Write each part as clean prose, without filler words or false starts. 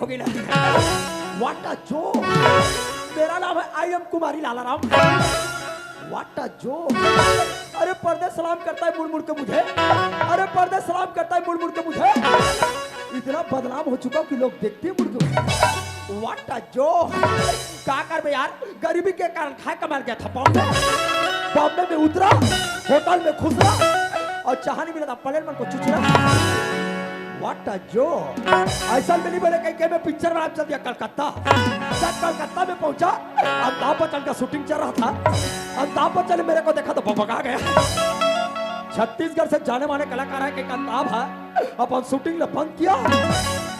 हो गई। What a joke. मेरा नाम है I am Kumari Lala Ram. What a joke. अरे पर्दे सलाम करता है मुड़ मुड़ के मुझे। अरे पर्दे सलाम करता है मुड़ मुड़ के मुझे। इतना बदनाम हो चुका हूं कि लोग देखते हैं मुड़ के। What a joke. क्या कर बे यार, गरीबी के कारण खाए कमाल गया था बॉम्बे में उतरा, होटल में खुसरा और चाह नहीं मिला था प्लेन मन को चुचरा। What a joke. ऐसा मिली बोले कहीं मैं पिक्चर बना चल दिया कलकत्ता। जब कलकत्ता में पहुंचा, अमिताभ बच्चन का शूटिंग चल रहा था। अमिताभ बच्चन ने मेरे को देखा तो भगा गया। छत्तीसगढ़ से जाने माने कलाकार है कि अमिताभ है, अपन शूटिंग ने बंद किया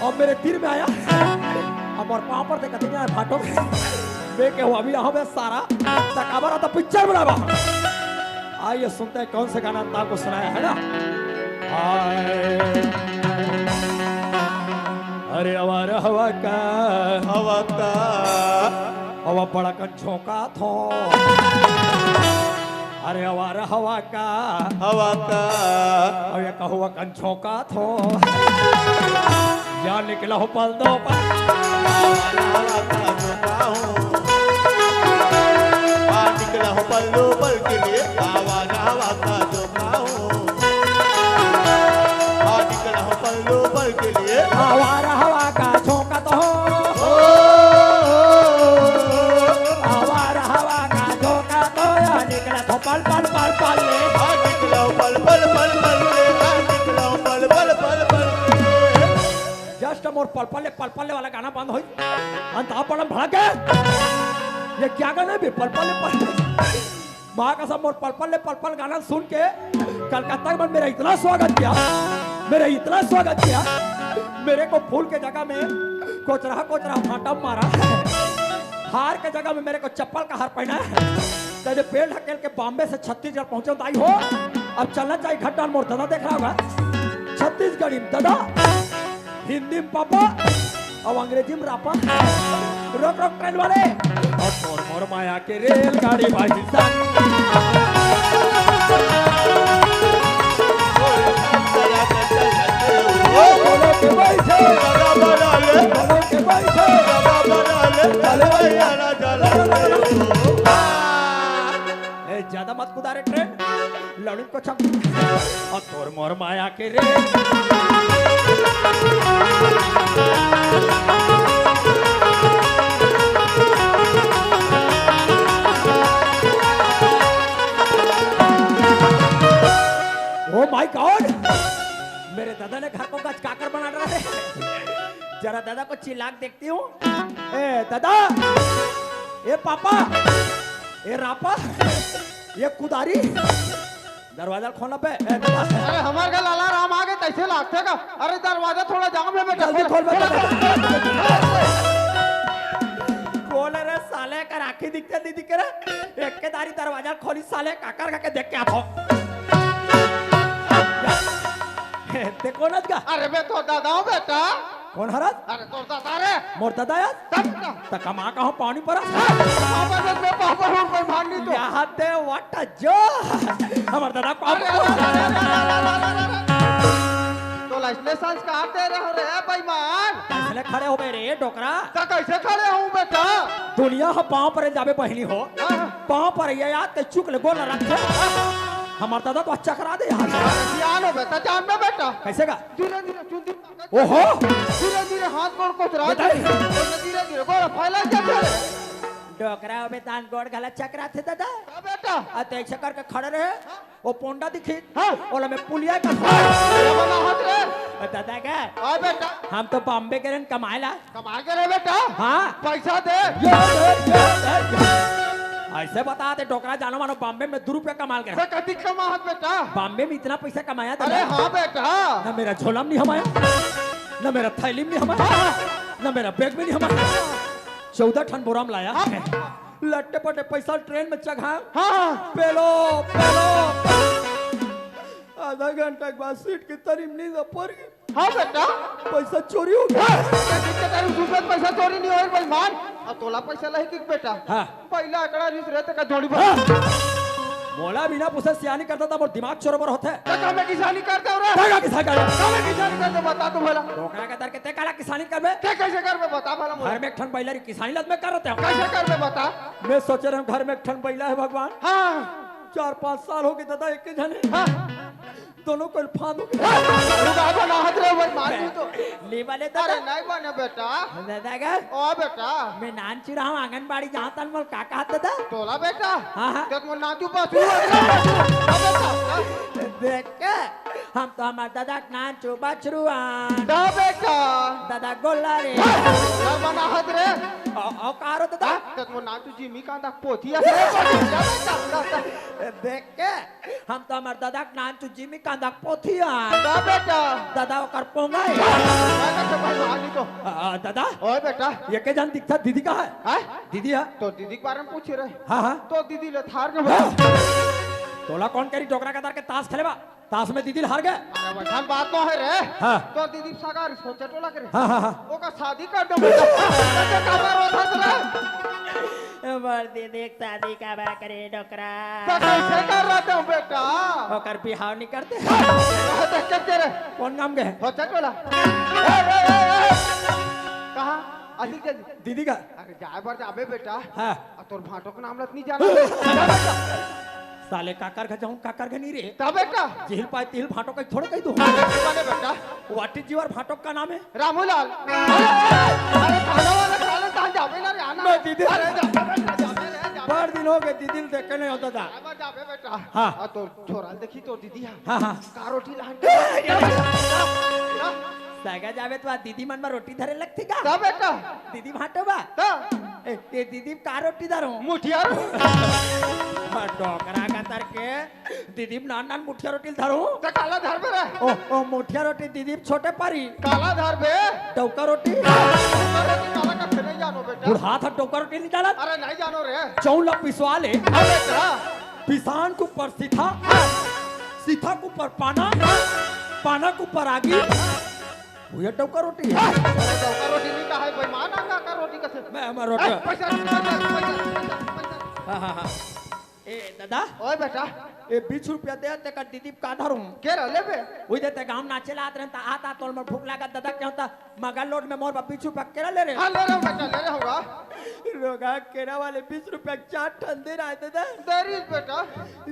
और मेरे तीर में आया। अब और पाँव पर देखा नहीं फाटो वे के हुआ भी हमें सारा तकाबर आता पिक्चर बनावा। आइए सुनते हैं कौन से गाना अमिताभ को सुनाया है ना। अरे हमारा हवा का हवा बड़ा कन झोंका थो। अरे हमारा हवा का अरे कहुआ कन झोंका थो। या निकला हो पल दो पर निकला हो पल दो पल के लिए हवा का झोंका हूँ। निकला हो पल दो पल के लिए हमारा हवा का झोंका तो हो। हमारा हवा का झोंका तो या निकला तो पल पल पल पल ले। निकला हो पल पल पल पल ले। निकला हो पल पल पल पल ले। जस्ट मोर पल पल वाला गाना बंद हो। अमिताभ बच्चन भड़क गए। ये क्या गाना है पल पल माँ का सब मोर पल पल गाना सुन के कलकत्ता में मेरा इतना स्वागत किया, मेरे को फूल के जगह में कोचरा फाटा मारा। हार के जगह में मेरे को चप्पल का हार पहना है। तेरे पेड़ ढकेल के बॉम्बे से छत्तीसगढ़ पहुंचे ताई हो। अब चलना चाहिए घट्टा मोर दादा देख रहा होगा। छत्तीसगढ़ी में दादा, हिंदी में पापा और अंग्रेजी में रापा। रोक ट्रेन वाले और मोर माया के रेलगाड़ी भाई सन। ज्यादा मत कुदारे ट्रेन, लड़ू को छक और तोर मोर माया के रे। ओ माय गॉड, मेरे दादा ने घर को गच काकर बना रहा है। जरा दादा को चिल्ला के देखती हूँ। ए दादा, ए पापा, ए रापा, ये कुदारी दरवाजा खोलना पे। अरे हमारे घर लाला राम आ गए कैसे लागते का। अरे दरवाजा थोड़ा जाम है बेटा, जल्दी खोल बेटा। खोल रे साले का राखी दिखते नहीं दिख रहा। एक के दारी दरवाजा खोली साले काकर का के देख के आओ। देखो ना का। अरे मैं तो दादा हूँ बेटा। कौन हरत? अरे तो दादा रे मोर दादा यार तो कमा का हो पानी पर यहाँ ते व्हाट अ जोक। हमार दादा तो लाइसेंस कहाँ दे रहे हो रे बेईमान। कैसे खड़े हो बे रे डोकरा। तो कैसे खड़े हूँ बेटा। दुनिया हो पाँव पर जाबे पहली हो, पाँव पर ये याद के चुक ले गोल रखे। हमार दादा तो अच्छा करा दे यहाँ हो बेटा, जान में बेटा कैसे का। धीरे धीरे चुंदी ओहो धीरे धीरे हाथ गोड़ को धीरे धीरे गोड़ फैला जाते डोकरा में तान गोड़ गला चकरा थे दादा बेटा। अते ऐसे करके खड़े रहे। वो पोंडा दिखी हाँ। ओला में पुलिया का हाथ रे दादा का। हाँ बेटा, हम तो बॉम्बे के रन कमाएला। कमा के रे बेटा। हाँ पैसा दे। ऐसे बता दे डोकरा जानो मानो बॉम्बे में 2 रुपया कमाल गया। कति कमा बेटा। बॉम्बे में इतना पैसा कमाया था। अरे हाँ बेटा। ना मेरा झोला में नहीं हमाया, ना मेरा थैली में नहीं हमाया, ना मेरा बैग में नहीं हमाया। 14 टन बोराम लाया। लट्टे पट्टे पैसा ट्रेन में चढ़ा। हाँ पेलो आधा घंटा के बाद सीट की तरीम नींद पड़ गई। हाँ बेटा, पैसा चोरी हो गया। पैसा चोरी नहीं हो बेईमान। और तोला पैसा लही कि बेटा। हाँ। पहला एकड़ा रिस रहते का जोड़ी मोला बिना पूछे सियानी करता था मोर दिमाग चोरबर होते तो कमे किसानी करते हो रे तेगा किसा कर कमे किसानी करते बता तू भला डोकरा के दर के ते काला किसानी करबे ते कैसे करबे बता भला घर में एक ठन बैलारी किसानी लद में करते हो कैसे करबे बता मैं सोच रहा हूँ घर में एक ठन बैला है भगवान हाँ 4-5 साल हो गए दादा एक के जने हाँ दोनों को फांद हो रुका बना हाथ रे भाई मार तू तो ले वाले अरे दादा नहीं बने बेटा दादा का ओ बेटा मैं नान चिरा हूँ आंगनबाड़ी जहाँ तन मोल काका हाथ दादा तोला बेटा हाँ हाँ देख मोर नातू पास बेटा देख के हम तो हमारे दादा के नान चो बछरुआन दा बेटा दादा गोला रे यार बना हाथ रे औ कारो दादा देख मोर नातू जी मी कांदा पोथिया बेटा देख के हम तो हमारे दादा के नान चो जिमी कांदा पोथियान दा बेटा दादा ओकर पोंगाई कैसे भाई मानी तो दादा ओए बेटा ये के जान दिखता दीदी का है हैं दीदी है तो दीदी के बारे में पूछ रहे हाँ हाँ तो दीदी ले थार के बता तोला कौन करी डोकरा का दर के ताश खेलेबा ताश में दीदी हार गए अरे वैठान बात तो है रे हाँ। तो दीदी सगार सोचा टोला करे हाँ हाँ हाँ ओका शादी कर दो बेटा कैसे काबर होत रे मर दीदी एक शादी का बा करे डोकरा तो कैसे कर रहा था बेटा ओकर बिहाव नहीं करते देख के तेरे कौन नाम गए सोचा टोला कहां अधिक जल्दी दीदी का अरे जाए बार जाबे बेटा हाँ तोर भाटो का नाम लत नहीं जाना साले काकर का जाऊं काकर का नहीं रे ता बेटा जिल पाए तिल फाटो का थोड़ा कही दो माने बेटा व्हाट इज योर फाटो का नाम है रामूलाल अरे खाना वाला खाना कहां जाबे ना रे आना मैं दीदी अरे जाबे बेटा जाबे रे जाबे बार दिन हो गए दीदी देखे नहीं होता था जाबे जाबे बेटा हाँ। आ तो छोरा देखी तो दीदी हाँ हाँ का रोटी लान सागा जावे तो दीदी मन में रोटी धरे लगती का ता बेटा दीदी भाटो बा ता ए दीदी का रोटी धरो मुठिया डोकरा का तर के दीदी नान नान मुठिया रोटी धरो ता काला धर बे रे ओ मुठिया रोटी दीदी छोटे पारी काला धर बे डोका रोटी काला का फिर नहीं जानो बेटा बुढ़ा था डोका रोटी नहीं डाला अरे नहीं जानो रे चौला पिसवा ले अरे बेटा पिसान के ऊपर सीथा सीथा के ऊपर पाना पाना के ऊपर आगी वो ये डोका रोटी है अरे का रोटी नहीं का है भाई माना का रोटी कैसे मैं हमारा रोटी पैसा हाँ हाँ हाँ ए दादा ओए बेटा ए 20 रुपया दे ते का दीदी का धरूं के रहले बे वही देते गांव नाचे लात रहता आता तोल में भूख लगा दादा क्या होता मगर लोड में मोर बा 20 रुपया केरा ले रहे हां ले रहा हूं बेटा ले रहा होगा रोगा केरा वाले 20 रुपया 4 ठन दे रहा है दादा देरी बेटा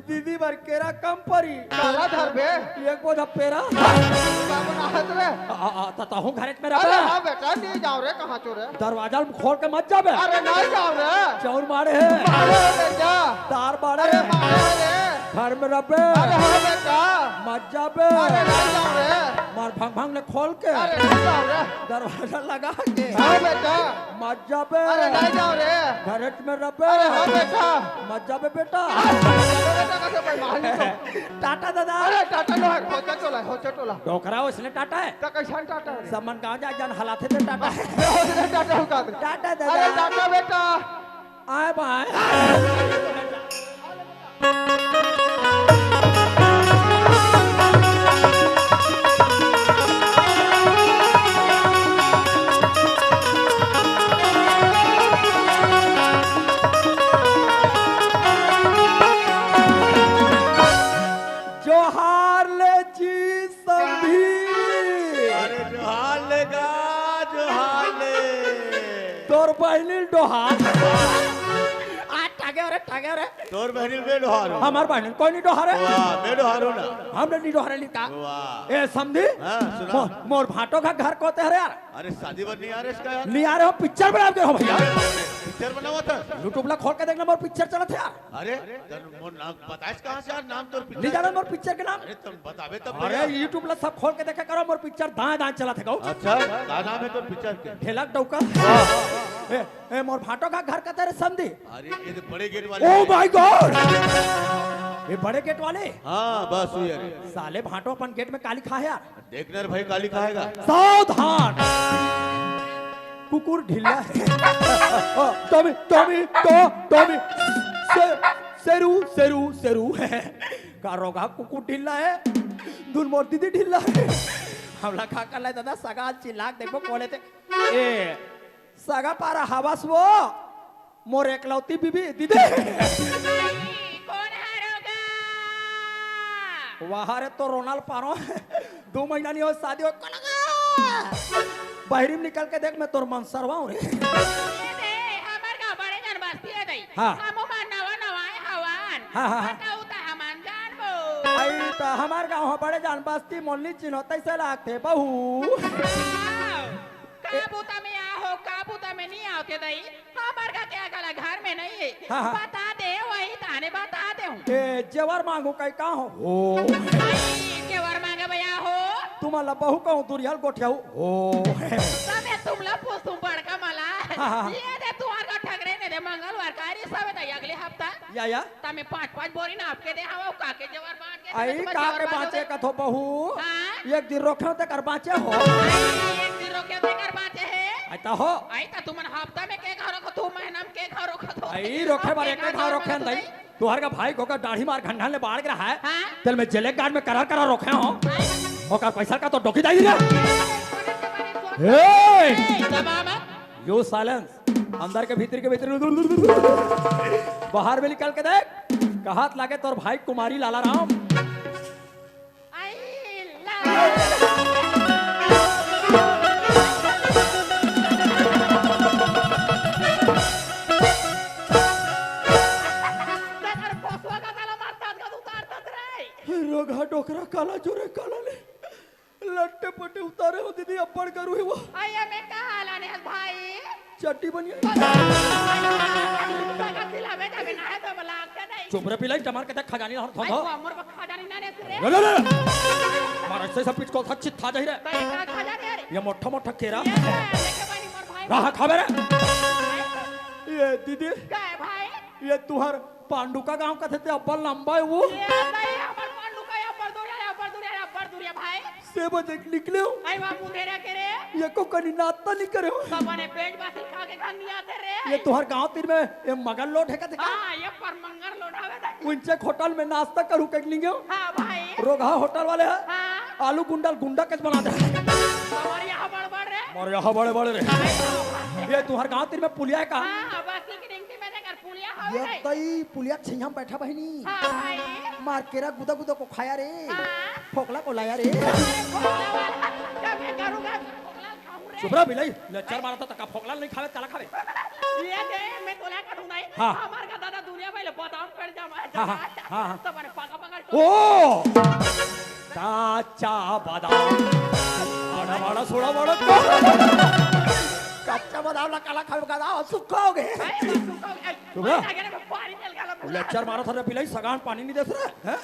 दीदी भर केरा कम परी काला धर बे एक बोझा पेरा का बना हाथ रे ता हूं घर में अरे रहा हां बेटा नहीं जाओ रे कहां चोरे दरवाजा खोल के मत जाबे अरे नहीं जाओ रे चौर मारे है अरे बेटा तार बाड़े अरे मारे रे घर में रबे अरे हां बेटा मत जाबे अरे नहीं जाओ रे मार भंग भंग ने खोल के अरे नहीं जाओ रे दरवाजा लगा के हां बेटा मत जाबे अरे नहीं जाओ रे घर में रबे अरे हां बेटा मत जाबे बेटा बेटा कैसे भाई मारनी तो टाटा दादा अरे टाटा लो है होचा टोला डोकरा उसने टाटा है ता कैसा टाटा है समन गांव जा जान हलाते थे टाटा है होचा टाटा होगा टाटा अरे दादा टाटा बेटा आए भाई जोहार ले जी संभी अरे जोहार लेगा जोहार ले तोर बहनी डोहार आ टागे रे तोर बहनी में डोहार हो हमार बहनी कोई नहीं डोहार है वाह मैं डोहार हो ना हमने नहीं डोहार लिखा वाह ए समझी हाँ, सुना। मोर भाटो का घर कोते है यार अरे शादी पर नहीं आ रहे इसका यार नहीं आ रहे हो पिक्चर बना के हो भैया पिक्चर बना हुआ था यूट्यूब ला खोल के देखना मोर पिक्चर चला था यार अरे मोर नाम बताइस कहाँ से यार नाम तोर नहीं पिक्चर जाना मोर पिक्चर के नाम अरे तुम बतावे तब अरे यूट्यूब ला सब खोल के देखा करो मोर पिक्चर दाएं दाएं चला था अच्छा क्या नाम है तोर पिक्चर के ठेलक डौका ए मोर भाटो का घर का तेरे समझी अरे ये तो बड़े गेट वाले ओ माय गॉड ये बड़े गेट वाले हाँ बस हुई अरे साले भाटो अपन गेट में काली खा है यार देखना रे भाई काली खाएगा सावधान कुकुर ढीला है Tommy Tommy Tommy Sheru Sheru Sheru है कारोगा कुकुर ढीला है दुल मोर दीदी ढीला है हमला खा कर लाए दादा सगा चिल्लाक देखो कोले थे ए सगा पारा हवास वो मोर एकलौती बीबी दीदी कौन हारोगा वहाँ रे तो रोनाल पारो 2 महीना नहीं हो शादी हो बाहरी में निकल के देख मैं तोर मन सरवाऊं रे हमार गाँव बड़े जन बस्ती है दई हाँ। हम मान नवा नवाए हवान हाँ, हाँ, हाँ। बताऊ ता हमान जानबो आई तो हमार गाँव हो बड़े जान बस्ती मोलनी चिन्ह तैसे लागते बहू काबूता में आओ काबूता में नहीं आओते दई हमार का क्या गला घर में नहीं है हाँ, हाँ। बता दे वही ताने बता दे हूँ ए जेवर मांगू कई का हो के वर मांगे भैया हो तुम्हाला बहू कहूँ दुरियाल गोठियाऊ हो तबे तुमला पूछूं बड़का मला हाँ, हाँ। ये दे तुआर का ठगरे ने दे मंगलवार का रे सब दे अगले हफ्ता या तमे 5-5 बोरी ना आपके दे हवा काके जवर बांट के आई का के बाँचे कथो बहू हाँ? एक दिन रोखे ते कर बाँचे हो एक दिन रोके देकर बाटे है आइता हो आई ता तुमन हफ्ता में के घर को तू महीना में के घर को तो आई रोखे बार एक घाव रोखे नहीं तुहार का भाई को का दाढ़ी मार घंटा ले बाढ़ के रहा है हाँ? तेल में जेले गार्ड में करा करा रोके हो ओकर पैसा का तो डोकी दाई रे ए तमाम यू साइलेंस अंदर के भीतर बाहर में निकल के देख कहात लागे तोर भाई कुमारी लाला राम आई ला तेरे पोसवा का ताला मारतात का उतारतात रे रोगा डोकरा काला जोरे काला ले लट्टे पट्टे उतारे हो दीदी अब्बड़ करू ही वो आया मैं कहा लाने भाई चट्टी बनी चुप रे पिलाई टमार के देख खजानी और थो मारा से सब पिच को सच्ची था जाहि रे ये मोठा मोठा केरा रहा खावे रे ये दीदी ये तुहर पांडु का गांव का थे अब्बल लंबा है वो से बजे निकले हो ये को कनी नाता नहीं करे हो ये तुहर गांव तीर में ये मगल लोट है का देखा उनसे होटल में नाश्ता करूं के लेंगे रोगा होटल वाले हैं आलू गुंडल गुंडा कैसे बना दे और यहाँ बड़े बड़े रे ये तुहर गांव तीर में पुलिया है का ये तई पुलिया छिंगा बैठा बहनी मार केरा गुदा गुदा को खाया रे फोकला को लाया रे चुपरा बिलाई लेक्चर मारा था तका फोकला नहीं खावे चला खावे ये दे मैं तोला काटू नहीं हाँ। हमार का दादा दुनिया पहले बताओ कर जा हाँ, हाँ, हाँ, हाँ। तब पाका पाका ओ काचा बादाम बड़ा बड़ा सोड़ा बड़ा कच्चा बादाम ला काला खावे का दाव सुखाओगे चुपरा पानी चल गया लेक्चर मारा था बिलाई सगान पानी नहीं दे रहा है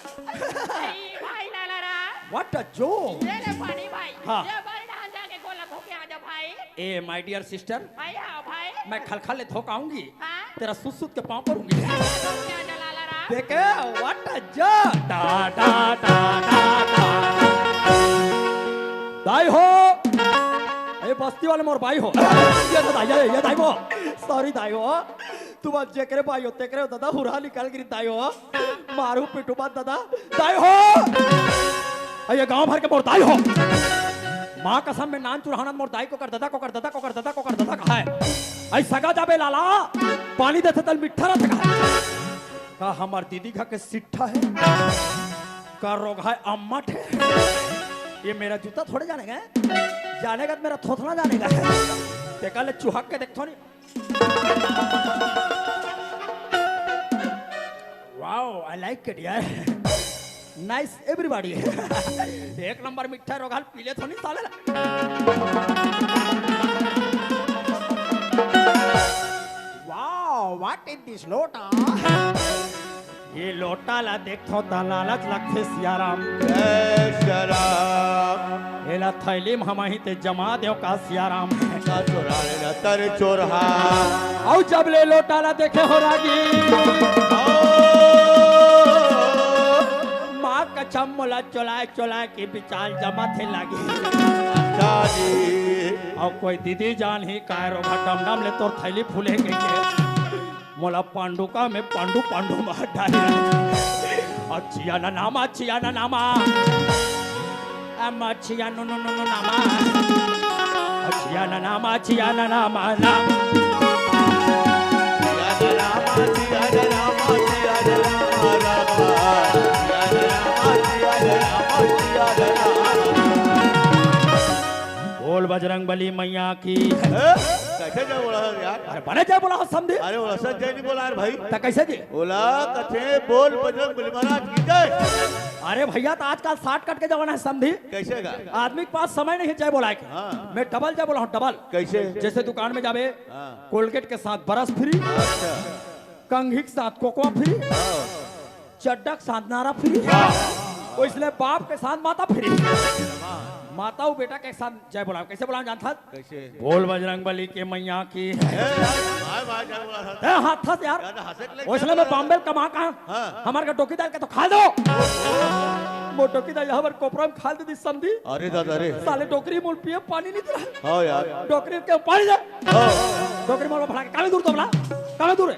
भाई लाला रा व्हाट अ जोक ये ले पानी भाई हाँ। ये भाई डाल जाके गोला धोके आ जा भाई ए माय डियर सिस्टर भाई हां भाई मैं खलखल ले धोक आऊंगी हाँ। तेरा सुसुत के पांव पड़ूंगी धोके आ जा लाला रा देखे व्हाट अ जोक टा टा टा टा टा दाई हो ये बस्ती वाले मोर भाई हो ये दाई हो सॉरी दाई हो तुम आज जेकरे भाई हो तेकरे दादा हुरा निकाल गिरी दाई हो मारू पिटू बात दादा दाई हो ये गांव भर के मोर दाई हो माँ कसम में नान चुराना मोर दाई को कर दादा को कर दादा को कर दादा को कर दादा कहा है आई सगा जाबे लाला पानी देते तल मिठा रहता का हमार दीदी का के सिट्ठा है का रोग है अम्मट है ये मेरा जूता थोड़े जानेगा जानेगा तो मेरा थोथना जानेगा देखा ले चुहक के देखो नहीं वाओ आई लाइक इट यार नाइस एवरीबॉडी एक नंबर मिठा रोगाल पीले तो नहीं साले वाओ व्हाट इज दिस लोटा ये लोटा ला देखो ता लालच लगथे सियाराम जय शराब एला थैली में हम ही ते जमा देव का सियाराम का चोरा रे तर चोरहा औ जब ले लोटा ला देखे हो रागी माँ कछम मोला चोला चोला के बिचाल जमा थे लागी दादी और कोई दीदी जान ही कायरो घटम नाम ले तोर थैली फूले के मोला पांडुका में पांडु पांडु मार डाली अच्छिया ना नामा अच्छिया नो नो नो नो नामा अच्छिया ना नामा नाम या रामा बजरंगबली मैया की। कैसे जय बोला है यार? अरे बड़े जय बोला हो समझे। अरे बोला सच जय नहीं बोला यार भाई। तो कैसे जी? बोला कथे बोल बजरंगबली महाराज की जय। अरे भैया तो आजकल 60 कट के जमाना है समझी। कैसे का? आदमी के पास समय नहीं है जय बोला के। हाँ। मैं डबल जय बोला हूँ डबल। कैसे? जैसे दुकान में जावे हाँ। कोलगेट के साथ ब्रश फ्री, अच्छा। कंघी के साथ कोकोआ फ्री, चड्डा के साथ नारा फ्री, इसलिए बाप के साथ माता फ्री। माता और बेटा के साथ जय बोला। कैसे बोला जानता? कैसे? बोल बजरंगबली के मैया की। भाई भाई जय बोला था। हाथ था यार। ज्यादा हंसे के लगे। इसलिए मैं बॉम्बे कमा कहा हाँ। हमारे का टोकी दाल के तो खा दो। वो टोकी दाल यहाँ पर कोपरा में खा दी समझी। अरे दादा रे। साले टोकरी मोल पिए पानी नहीं दिला। हाँ यार। टोकरी के पानी दे। हाँ। टोकरी मोल फड़ा के काले दूर तो बोला। काले दूर है।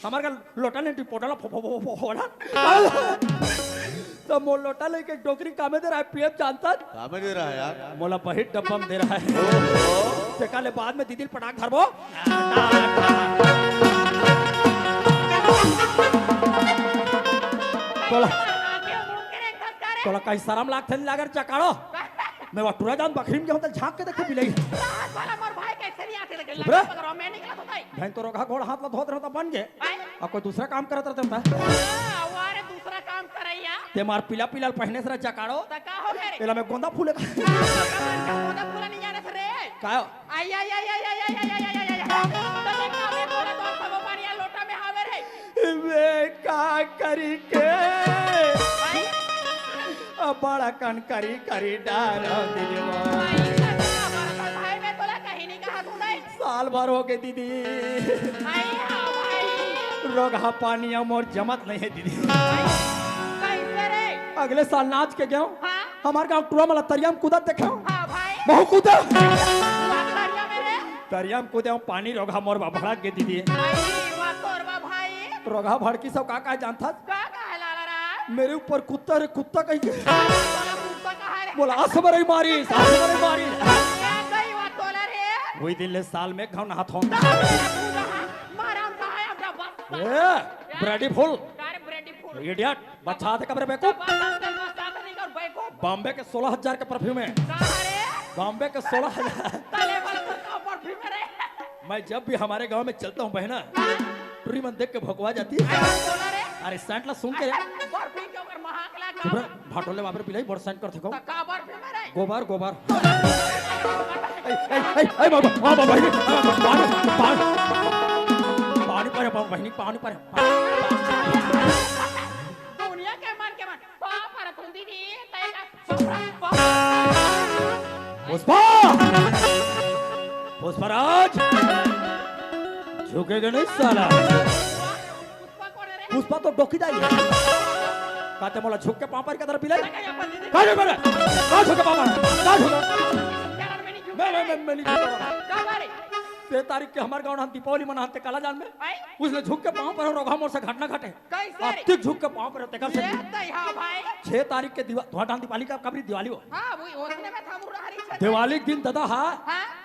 हमारे का लोटा ने टिपोटा ला फो फो फो फो ना। तो मोल लोटा लेके टोकरी कामे दे रहा है पीएम जानता। कामे दे रहा है यार। मोला बहिट डब्बा में दे रहा है। ते काले बाद में दीदी पटाख धरबो। तोला तोला कहीं शर्म लागते नहीं लागर चकाड़ो। मैं वटुरा जान बकरीम के होतल झांक के देखे बिलाई। बहन तो रोगा घोड़ा हाथ ला धोत रहता बन गए। अब कोई दूसरा काम करत रहता है। दूसरा काम करैया ते मार पीला पीला पहने से चकाड़ो। तो का हो गए रे? एला में गोंदा फूले का। गोंदा फूला नहीं जाने से रे। कायो? आई आई आई आई आई आई आई आई आई आई। तो देखा मैं बोला तो सब पानी लोटा में हावे रे। वे का करी के आई बड़ा कन करी करी डालो दिलवा। भाई मैं तोला कहीं नहीं कहा तू नहीं। साल भर हो गए दीदी। आई हां भाई। रोगा पानी मोर जमत नहीं है दीदी। कैसे रे? अगले साल नाच के गयो। हाँ? हमारे गाँव टूरा मला तरिया में कूदत देखो। हां भाई। बहु कूदा। वाकरिया मेरे। तरिया में कूदे पानी रोगा मोर भड़ा के दीदी। आई वाह तोरबा भाई। रोगा भड़की सब का जानता? का कहला रा? मेरे ऊपर कुत्ता रे कुत्ता कहीं के। तोला कुत्ता कहा रे? बोला असबर मारी असबर मारी। ये गई वाह तोला रे। वही दिन ले साल में घन हाथों। माराम कहा है अपना बस। ब्रेडी फुल। कार ब्रेडी फूल। इडियट बच्चा थे कब्र बेको। बॉम्बे के 16,000 के परफ्यूम है। बॉम्बे के 16,000। मैं जब भी हमारे गांव में चलता हूँ बहना टूरी मन देख के भगवा जाती है। अरे सेंट ला सुन के भाटोले बाबर पिलाई बड़ सेंट कर थे को गोबर गोबर। ए बाबा बाबा भाई पानी पर बहनी पानी पर। दुनिया के मन पाप पर तुंदी दी पुष्पा पुष्पराज झुकेगा नहीं साला। पुष्पा तो डोकी दाई है। कहते मोला झुक के पापर के तरफ पिलाई। कहाँ झुके रे? कहाँ झुके पापर? कहाँ झुके? मैं नहीं झुका। 6 तारीख के हमारे गाँव हम दीपावली मनाते काला जान में। उसने झुक के पाँव पर रोगा मोर से घटना घटे। अतिक झुक के पाँव पर रहते कर से। 6 तारीख के दीपावली का कबरी दिवाली हो। दिवाली के दिन दादा हाँ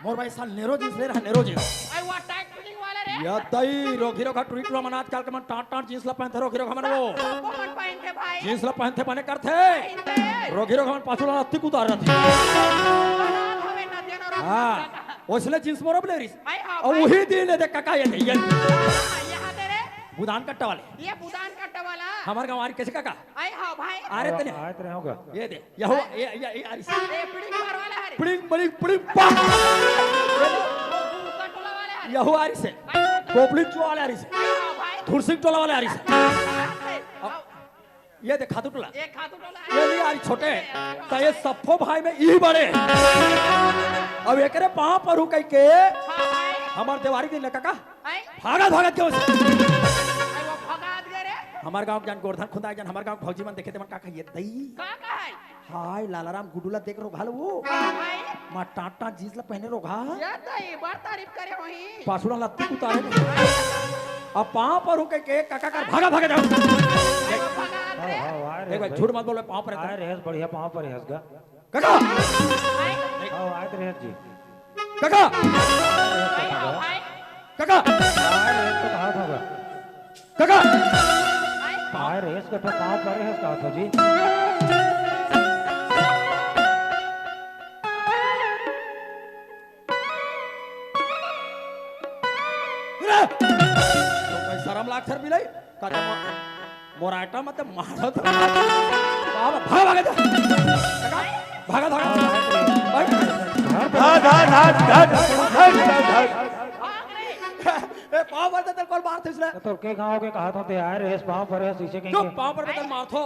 मोर भाई साल नेरो जींस ले रहा नेरो जींस। या तई रोगी रोगा ट्वीट लो मनात काल के मन टाट टाट जींस ला पहनते रोगी रोगा मन वो जींस ला पहनते बने करते रोगी रोगा मन पाछू ला अतिक उतार रहते। हाँ उसने जींस मोर ले रही और वही दिन देख काका ये बुदान कट्टा वाले। ये बुदान कट्टा वाला हमारे गाँव आरी कैसे काका? आई हाँ भाई। अरे तने आयत रहे होगा। ये दे ये आरी से ये पिड़िंग मार वाला है। पिड़िंग बड़ी पिड़िंग पा टोला वाले है। यहो आरी से कोपली चो वाले आरी से हाँ भाई। धुरसिंह टोला वाले आरी से। ये दे खातू टोला एक खातू टोला ये नहीं आरी छोटे तो ये सफो भाई में यही बड़े। अब एकरे पाँव पर हूँ कहीं के हाँ भाई। हमार देवारी दिन काका आई भागा भागा क्यों से आई वो भगात गए रे। हमार गांव जान गोरधन खुदा जान हमार गांव भौजी मन देखे ते मन काका ये दई का है? हाय लालाराम गुडूला देख रो घाल वो हाँ भाई। मा टाटा जींस ला पहने रो घा ये तो ये बार तारीफ करे वही। पाछुड़ा लत्ती उतारे अब पाँव पर हूँ कहीं के काका कर भागा भागा जाओ। भगात रे। एक बार झूठ मत बोलो पाँव पर आए रेस बढ़िया पाँव पर रेस गा। काका आए तो रेस जी। काका आई हाँ भाई। काका आए रेस तो कहा था काका आए रेस का तो पाँव पर रेस कहा था जी। लाख सर बिलाई कहते मोराटा मत मारो तो भागा भागा भागा भागा ए पाव पर तेरे कौन मारते इसलिए तो के गांव के कहा था यार इस पांव पर है शीशे जो के पाव पर तेरे मार थो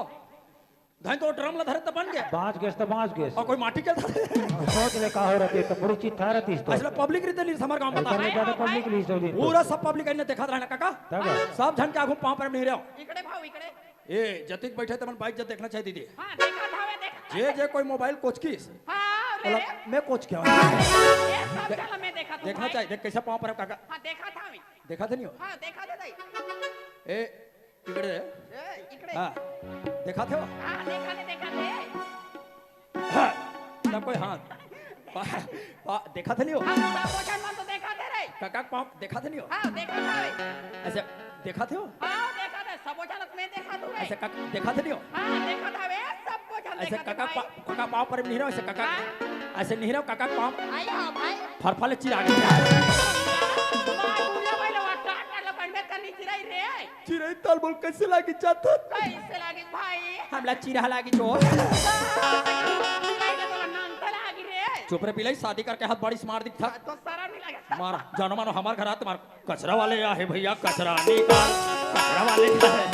धन तो ड्रम ला धरे त बन गए बांच गेस तो बांच गेस और कोई माटी के सोच ले कहा हो रहती तो बड़ी चीज था रहती तो असला पब्लिक रीते ली हमारे गांव बता इतने ज्यादा पब्लिक लीज हो दी पूरा सब पब्लिक ने देखा रहना काका तब सब जन के आगू पांव पर नहीं रहो इकडे भाऊ इकडे ए जतिक बैठे तमन बाइक जब देखना चाहिए दीदी हाँ देखा था मैं देखा जे जे कोई मोबाइल कोच की हाँ रे रे मैं कोच क्या ये सब चला मैं देखा था देखना चाहिए देख कैसा पांव पर है काका हाँ देखा था मैं देखा थे नहीं हो हाँ देखा था दाई ए इकडे इकडे हां देखा थे हो हाँ देखा थे ना कोई हाथ देखा थे नहीं हो हाँ सब मन तो देखा थे रे काका पांव देखा थे नहीं हो हाँ देखा था रे ऐसे देखा थे हो हाँ देखा था सब में देखा तू रे ऐसे काका देखा थे नहीं हो हाँ देखा था वे सब ऐसे देखा काका था काका पांव पर नहीं रहो ऐसे काका ऐसे नहीं रहो काका पांव आई हाँ भाई फरफले चिरा गया चिराई ताल बोल कैसे लागी चाहता कैसे लागे भाई हमला चिरा लागी जो चुप रे पिलाई शादी करके हाथ बड़ी स्मार्ट दिखता तो सारा नहीं लगा मारा जानो मानो हमारे घर आते मार कचरा वाले या है भैया कचरा निकाल कचरा वाले क्या है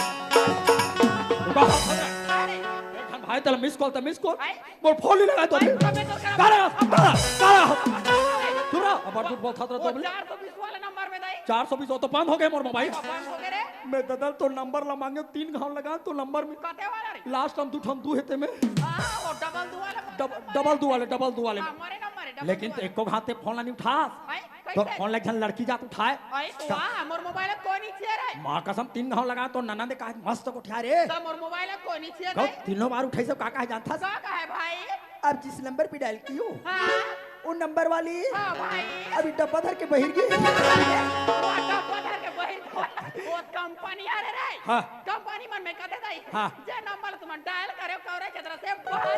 रुको भाई तल मिस कॉल बोल फोन ही लगा तो काला दूरा अब दूर बोल था तो 420 वाले नंबर में दाई 420 तो बंद हो गए मोर मोबाइल बंद हो गए रे मैं ददल तो नंबर ला मांगे 3 घाव लगा तो नंबर में कते वाला रे लास्ट हम दू हेते में हां वो डबल दू वाला डबल दू वाले हमारे नंबर है लेकिन तो एको घाते फोन ला नहीं उठा तो फोन ला झन लड़की जात उठाए आई तो हां मोर मोबाइल कोई नहीं छे रे मां कसम 3 घाव लगा तो नन्ना ने कहा मस्त को उठा रे तो मोर मोबाइल कोई नहीं छे कब रे तीनों बार उठाई सब काका जानता का है भाई अब जिस नंबर पे डायल की हो हां वो नंबर वाली हां भाई अभी डब्बा धर के बहिर गई वाटा पत्थर के बहिर वो कंपनी आ रे हां कंपनी मन में कते दाई हां जे नंबर तुम डायल करे करे छतरा से बाहर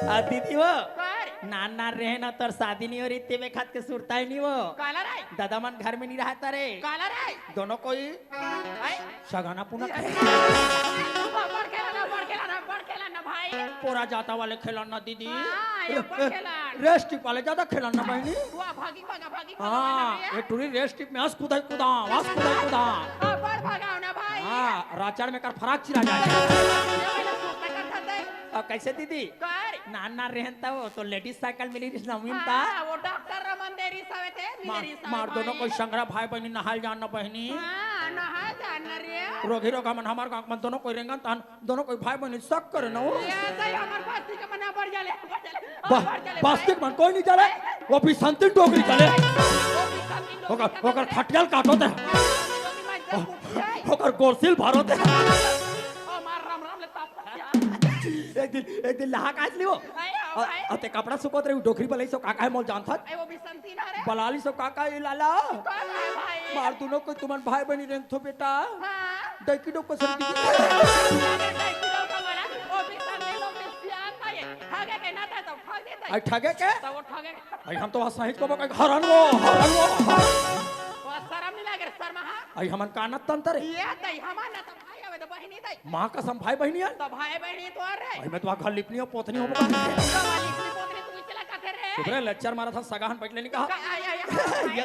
आ दीदी वो कर नाना रहे ना तोर शादी नहीं हो रही ते में खात के सुरता ही नहीं वो काला रे दादा मन घर में नहीं रहता रे काला रे दोनों कोई आई सगाना पुना बढ़ खेला ना भाई पूरा जाता वाले खिलौना दीदी हाँ, ये बढ़ खेला रेस्ट टिप वाले ज्यादा खिलौना बहनी वाह भागी भागा हाँ ये टूरी रेस्ट टिप में हंस कुदाई कुदा हंस कुदाई कुदा हाँ बढ़ भागा ना भाई हाँ राचार में कर फराक चिरा जाए और कैसे दीदी कर नाना रहता हो तो लेडीज साइकिल मिली नवीन था हाँ, वो डॉक्टर रमन देरी सावे थे मिलेरी सावे मार दोनों कोई संगरा भाई बहनी नहाल जानना बहनी हाँ नहा जाना रे रोगी रोगा मन हमार गांव में दोनों कोई रेंगन तान दोनों कोई भाई बहनी शक करे ना वो ये तो हमार बस्ती के मना बढ़ जाले बास्तिक मन कोई नहीं चले वो भी संतिन टोकरी चले ओकर खटियाल काटो दे ओकर गोरसिल भरो दे एक दिन लहा काट लियो और ते कपड़ा सुकोत रे डोकरी बलई सो काका है मोल जानता वो भी संती ना रे बलाली सो काका ई लाला कौन है भाई मार दोनों को तुमन भाई बहनी रेंग थो बेटा हाँ दैकी डो को सर दी आई ठगे के आई हम तो सहित को कह हरन वो आई हमन कानत तंतर मां कसम भाई बहनी आई मैं तो घर लिपनी हो पोतनी हो सुबह लेक्चर मारा था सगाहन बैठ लेने कहा ये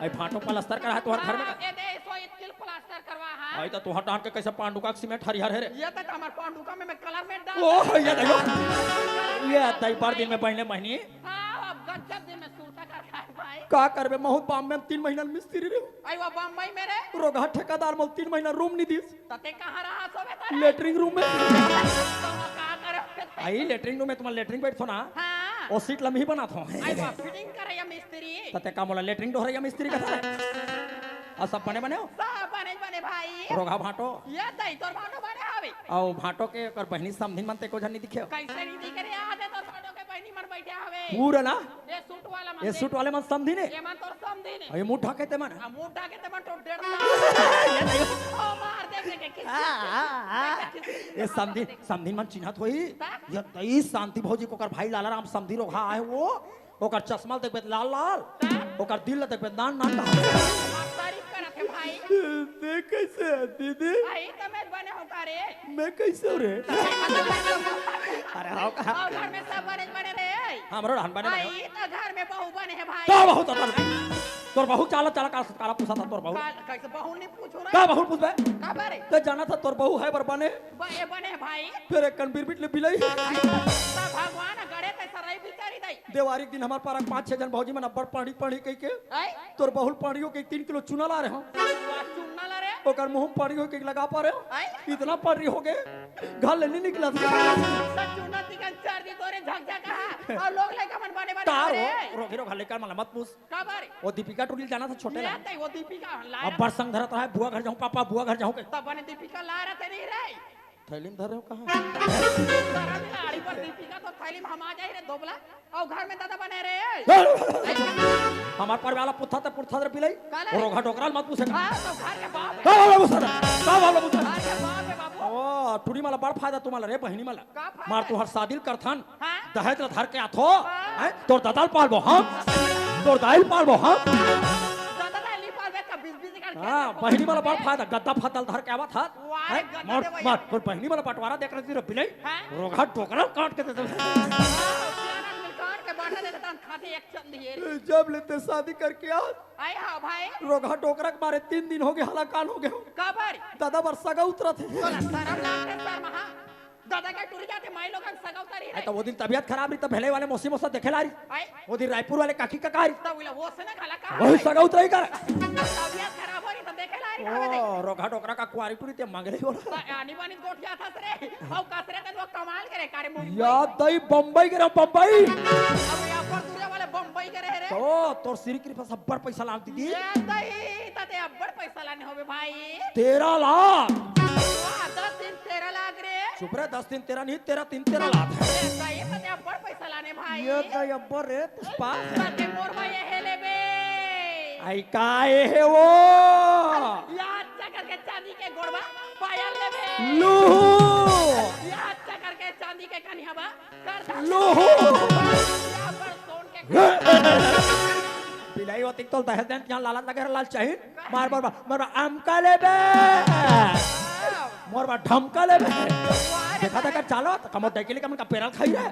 आई फाटो प्लास्टर करा है तोहर घर में आई तो तोहर डांट के कैसे पांडुका सीमेंट हरिहर है रे ओह ये देखो ये तई पर दिन में बहने बहनी का करबे बहुत बाम में 3 महीना मिस्त्री रे बम्बई में रे रोगा ठेकेदार मोल 3 महीना रूम नहीं दिस तते कहां रहा सोबे लेटरिंग रूम में का करे आई लेटरिंग रूम में तुम लेटरिंग बैठो ना हां ओ सीट लम्ही बना थो आई बा फिटिंग करे या मिस्त्री तते का मोला लेटरिंग डोहर या मिस्त्री का आ सब बने बने हो सब बने भाई रोगा भाटो ये दई तोर भाटो बने हवे आओ भाटो के कर बहनी समधिन मनते को जन नहीं दिखे कैसे नहीं दिख रे आदे तोर भाटो के बहनी मन बैठे हवे पूरा ना ये सूट वाला मन समधी ने ये मन तोर समधी ने ये मुंह ढके ते मन मुंह ढके ते मन तो 150 ओ मार दे के किस ये समधी मन चिन्हत होई ये तई शांति भौजी को कर भाई लाला राम समधी रोगा है वो ओकर चश्मा देखबे लाल लाल ओकर दिल देखबे दान नान तारीफ करत है भाई मैं कैसे है दीदी? आई तमें बने हो का रे मैं कैसे हो रे? अरे हाँ का और घर में सब बने रे हमरो रहन बने बने आई तो घर में बहू बने है भाई का बहुत तोर बहू चाला चाला काला पूछा था तोर बहू कैसे बहू नहीं पूछो रे का बहू पूछबे का बारे ते जाना था तोर बहू है बर बने ये बने है भाई फिर एक कन बिरबिट ले बिलाई सब भगवान गड़े ते सराई बिचारी दई देवारी दिन हमार पारा 5-6 जन भौजी मन अब्बड़ पानी पानी कह के आई तोर बहुल पानियों के 3 किलो चूना ला रहे हो चुनना ला रे ओकर मुंह में पानी हो के लगा पा रहे हो आई इतना पानी हो गए घर ले नहीं निकला चुना तिकन चार दी तोरे झकझक कहा और लोग लेके मन बने तार रे हो रोके रो घर लेकर मला मत पूछ का बारे वो दीपिका टुली जाना था छोटे ला ले वो दीपिका ला अब बड़ संग धरत है बुआ घर जाऊं पापा बुआ घर जाऊं के तब बने दीपिका ला रहे थे नहीं रे थैली में धर रहे हो कहां सारा लाड़ी पर दीपिका तो थैली में हम आ जाए रे दोबला और घर में दादा बने रे हमार पर वाला पुथा ते पुथा रे पिलाई काले? और रोगा टोकराल मत पूछे हां तो घर के बाप है का वाला पूछा का वाला पूछा घर के बाप है बाबू ओ टुरी मला बड़ फायदा तुम्हाला रे बहिणी मला का फायदा? मार तू हर शादी करथन हाँ? दहेज ला धर के आथो हैं तोर ददाल पालबो हम तोर दाइल पालबो हम दादा दाली पाल बेच का 20 का हां बहिणी मला बड़ फायदा गद्दा फतल धर के आवत हाथ वाह, हैं? गद्दा मार दे भैया। मार तोर बहिणी मला बंटवारा देख रही रे पिलाई हाँ? रोगा टोकराल काट के दे दे के बांटा देता था खाते एक चंद ये जब लेते शादी करके आ आई हां भाई रोगा टोकरा के मारे 3 दिन हो गए हलाकान हो गए का बारे दादा वर्षा का उतरा थे तो शर्म लागते सर महा दादा का टूर जाते माई लोगन सगावता रही तो वो दिन तबीयत खराब रही तो भेले वाले मौसी मौसा देखे ला रही आई वो दिन रायपुर वाले काकी का कारी तो वो से ना खाला का वही सगा उतरा ही कर तबीयत खराब हो रही तो देखे ला रही ओ रोगा टोकरा का कुआरी टूरी ते मांग रही हो आनी बानी गोठिया था रे और कसरे का वो कमाल करे कारे मुंबई याद दई बम्बई के बम्बई अब यहाँ पर दूसरे वाले बम्बई करे रे तो तोर सिरी की पास अब्बड़ पैसा लाग दी ये दही तते अब्बड़ पैसा लाने होबे भाई 13 लाख वाह 10 दिन 13 लाख रे चुप रे 10 दिन 13 नहीं 13 लाख है ये दही तते अब्बड़ पैसा लाने भाई ये दई अब्बड़ रे पुष्पा तते मोर भाई हेले बे आई काए है वो याद चकर के चांदी के गोड़वा पायल लेबे लू याद चकर के चांदी के कन्हबा कर लू यहाँ पर सोन के बिलाई होती तो दहेज देन यहाँ लाला नगर लाल चाहिए मार मार मार आमका लेबे मोर बा ढमका लेबे देखा देखा चलो तो कमो देखे लेकिन का पेरल खाई रे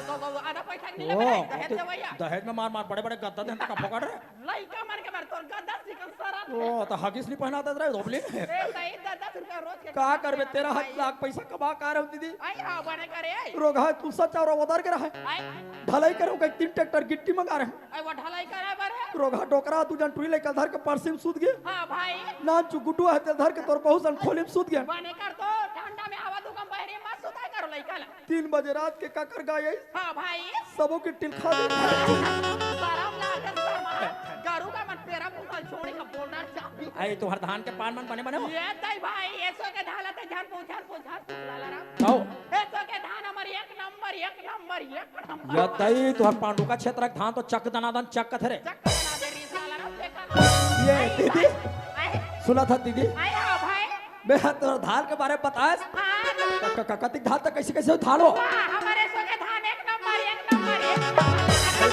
तो आधा पैसा नहीं ओ लेबे दहेज देवैया दहेज में मार मार बड़े बड़े गद्दा देन का पकड़ रे लइका मार के मार तोर गद्दा सिकन सरा ओ तो हगिस नहीं पहना दे रे धोबली ए दही 10 रुपया रोज के का करबे 13 लाख पैसा कमा का रहे दीदी आई हां बने करे रोग है तू सच और उधर के रहे आई ढलाई करो के 3 ट्रैक्टर गिट्टी मंगा रहे आई वो ढलाई करे बारे रोग है टोकरा तू जन टुई लेकर धर के परसिम सूत गए हां भाई ना चुगुटू है ते धर के तोर बहुत सन खोली में सूत गए बने कर तो ठंडा में हवा दुकम बहरी मत सुता करो लइका ला 3 बजे रात के काकर गाय हां भाई सबों की टिल खा दे शरम लागे शर्मा गरु का मन पेरा मुंह छोड़ी का बोलना चाबी आई तोहर धान के पान मन बने बने हो ये दई भाई ऐसो के ढाला ते जान पूछ लाला राम आओ ऐसो के धान हमारी एक नंबर या तई तोहर पांडु का क्षेत्र के धान तो चक दनादन चक थे रे चक्कर बना दे रीस लाला राम फेंका ये दीदी आई सुना था दीदी आई हां भाई मैं तोहर धान के बारे में बताए हां कतिक धान तक कैसे कैसे धान हो हमारे सो के धान एक नंबर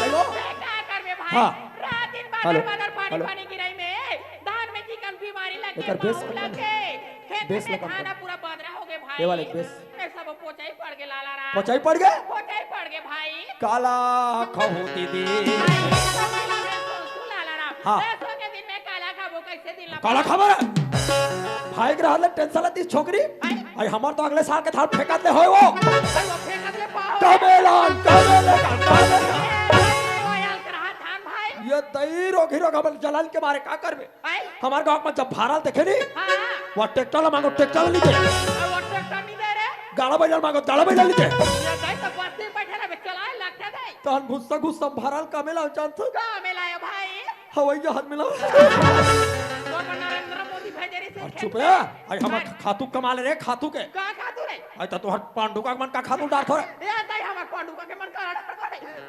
हेलो क्या करबे भाई हाँ। रात दिन हेलो। बादल पानी हेलो। पानी गिराई में धान में चिकन बीमारी लगे एकर बेस पाऊ लगे खेत बेस में लगा खाना पूरा बदरा हो गए भाई ये वाले बेस। ए सब पोचाई पड़ गए लाला राम पचाई पड़ गए पोचाई पड़ गए भाई काला खहू दीदी हाँ। ऐसो के दिन में काला खाबो कैसे दिन लगा काला खबर है भाई के रहले टेंशन लेती छोकरी आई हमार तो अगले साल के धान फेंकत ले होय वो वो फेंकत ले पाओ कमेलान वो यार रहा धान भाई ये दई रोगी रोग हमन जलन के मारे का करबे आई हमार गांव में जब भारत देखे नी हां वो ट्रैक्टर मांगो ट्रैक्टर लीजिए वो ट्रैक्टर नहीं दे रे गाड़ा बजल मांगो गाड़ा बजल लीजिए ये दाई तो बस्ती बैठे रे चलाए लगता दाई तहन गुस्सा गुस्सा भारत कमेला चांस का मिलायो भाई हवाई जहाज मिला तो नरेंद्र मोदी भेजे रे से चुप है आई हम खातू कमा ले रे खातू के का खातू रे आई तो तोहर पांडु का मन का खातू डार थोड़े ए दाई हमर पांडु का के मन कर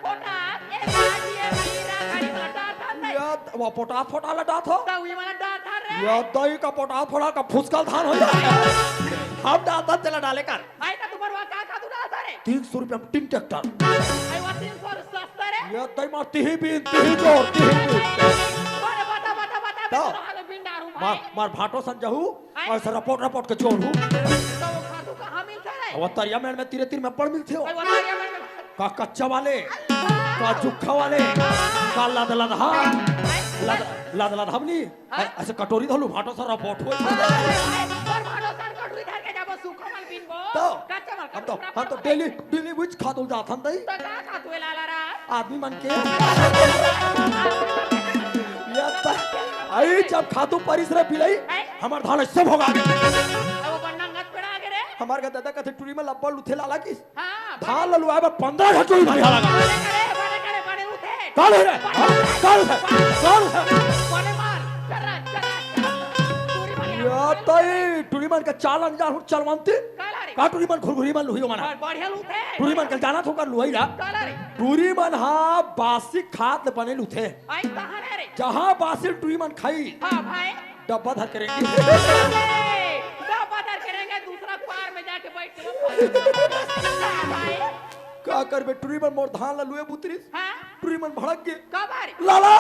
फोटा ए बाजी ए वीरा गाड़ी लटा था नहीं या वो पोटा फोटा लटा थो तो ये वाला डा था रे या दई का पोटा फोड़ा का फुसकल धान हो जाए हम डालता चला डाले कर आई का तुम्हारा वा का खातू डा था रे 300 रुपया में 3 ट्रैक्टर आई वो 300 सस्ता रे या दई मार तिही जोर तिही बड़ा बता तो? तो हालो बिंडारू मार भाटो संजहू आए। और से रपोट के चोर हूँ तो वो खातू कहाँ मिलता है वो तरिया में तीर में पड़ मिलते हो और वो तरिया में का कच्चा वाले का जुखा वाले का लद लदहबली ऐसे कटोरी धोलू भाटो से रपोट हो और भाड़ो सर कटोरी धर के जाबो सूखो मल बिनबो तो कच्चा मल हम तो डेली विच खातू जात हम दई तो का खातू लाला रा आदमी मन के आई जब खातू परिसर पिलाई हमार धान सब होगा वो बन्ना नत पड़ा के रे हमार का दादा कथे टूरी में लब्बा लुथे लाला की हां धान ललुआ में 15 घटोई भारी लगा बड़े उठे कौन है कौन है बड़े मार चला टूरी मार या तई टूरी मन का चाल अंजार हूं चलवंती काला रे का टूरी मन खुरखुरी मन लुहियो माना बढ़िया उठे टूरी मन का जाना थोकर लुहिला काला रे टूरी मन हा बासी खाद बने लुथे आई कहां रे जहां बासी टूरी मन खाई हां भाई डब्बा धर करेंगे डब्बा धर करेंगे दूसरा पार में जाके बैठ के भाई का कर बे टूरी मन मोर धान ललुए बुतरी हां टूरी मन भड़क के कब आ रे लाला